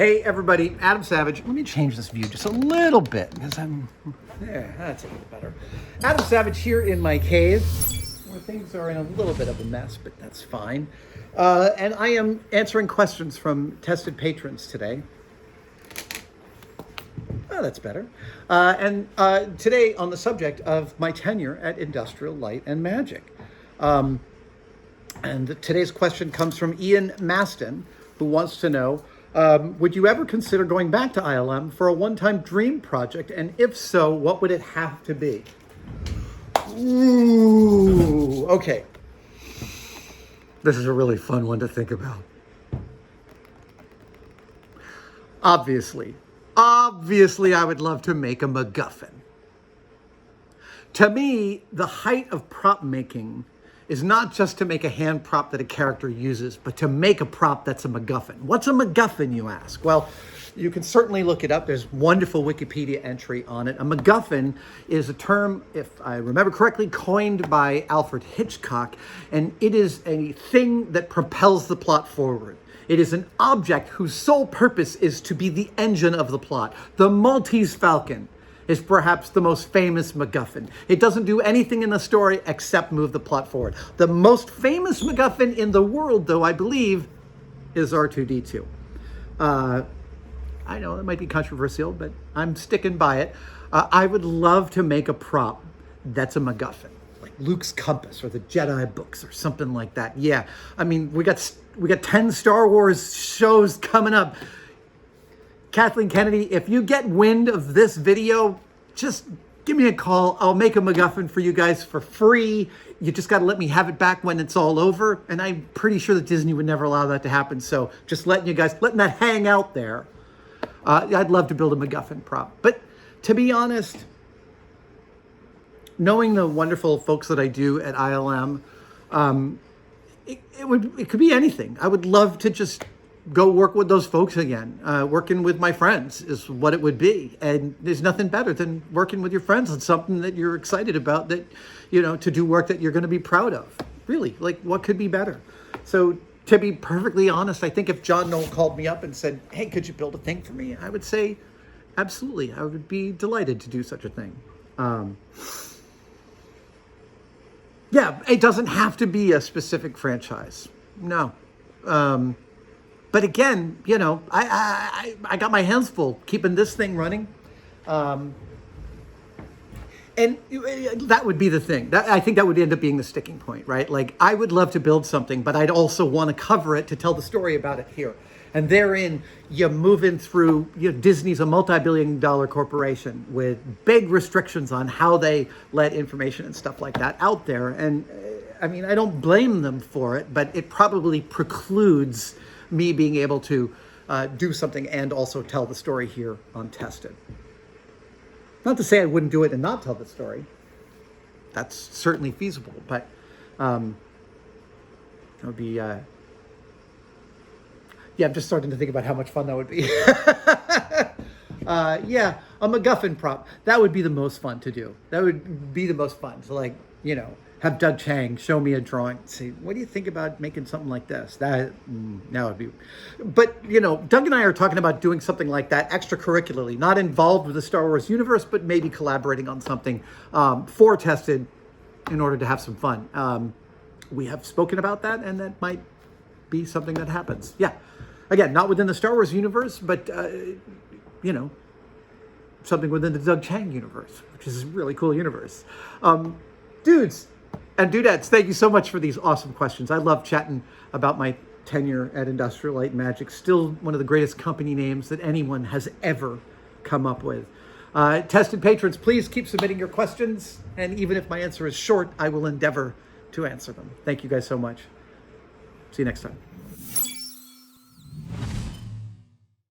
Hey everybody, Adam Savage. Let me change this view just a little bit because there, that's a little better. Adam Savage here in my cave where things are in a little bit of a mess, but that's fine. And I am answering questions from tested patrons today. Oh, that's better. And today on the subject of my tenure at Industrial Light and Magic. And today's question comes from Ian Maston, who wants to know, would you ever consider going back to ILM for a one-time dream project? And if so, what would it have to be? Ooh, okay. This is a really fun one to think about. Obviously, I would love to make a MacGuffin. To me, the height of prop making is not just to make a hand prop that a character uses, but to make a prop that's a MacGuffin. What's a MacGuffin, you ask? Well, you can certainly look it up. There's wonderful Wikipedia entry on it. A MacGuffin is a term, if I remember correctly, coined by Alfred Hitchcock, and it is a thing that propels the plot forward. It is an object whose sole purpose is to be the engine of the plot. The Maltese Falcon is perhaps the most famous MacGuffin. It doesn't do anything in the story except move the plot forward. The most famous MacGuffin in the world, though, I believe, is R2-D2. I know it might be controversial, but I'm sticking by it. I would love to make a prop that's a MacGuffin, like Luke's compass or the Jedi books or something like that. Yeah, I mean, we got 10 Star Wars shows coming up. Kathleen Kennedy, if you get wind of this video, just give me a call. I'll make a MacGuffin for you guys for free. You just got to let me have it back when it's all over. And I'm pretty sure that Disney would never allow that to happen. So just letting that hang out there. I'd love to build a MacGuffin prop. But to be honest, knowing the wonderful folks that I do at ILM, it could be anything. I would love to just go work with those folks again. Working with my friends is what it would be. And there's nothing better than working with your friends on something that you're excited about, that, you know, to do work that you're going to be proud of. Really, like, what could be better? So to be perfectly honest, I think if John Knoll called me up and said, hey, could you build a thing for me? I would say, absolutely. I would be delighted to do such a thing. Yeah, it doesn't have to be a specific franchise. No. But again, you know, I got my hands full keeping this thing running. And that would be the thing. I think that would end up being the sticking point, right? Like, I would love to build something, but I'd also want to cover it to tell the story about it here. And therein, you're moving through, Disney's a multi-billion-dollar corporation with big restrictions on how they let information and stuff like that out there. And I mean, I don't blame them for it, but it probably precludes me being able to do something and also tell the story here on Tested. Not to say I wouldn't do it and not tell the story. That's certainly feasible, but it would be, yeah, I'm just starting to think about how much fun that would be. Yeah, a MacGuffin prop. That would be the most fun to do. That would be the most fun to, like, you know, have Doug Chang show me a drawing, say, what do you think about making something like this? That would be, but, you know, Doug and I are talking about doing something like that extracurricularly, not involved with the Star Wars universe, but maybe collaborating on something for Tested in order to have some fun. We have spoken about that, and that might be something that happens. Yeah, again, not within the Star Wars universe, but, you know, something within the Doug Chang universe, which is a really cool universe. Dudes and dudettes, thank you so much for these awesome questions. I love chatting about my tenure at Industrial Light and Magic. Still one of the greatest company names that anyone has ever come up with. Tested patrons, please keep submitting your questions. And even if my answer is short, I will endeavor to answer them. Thank you guys so much. See you next time.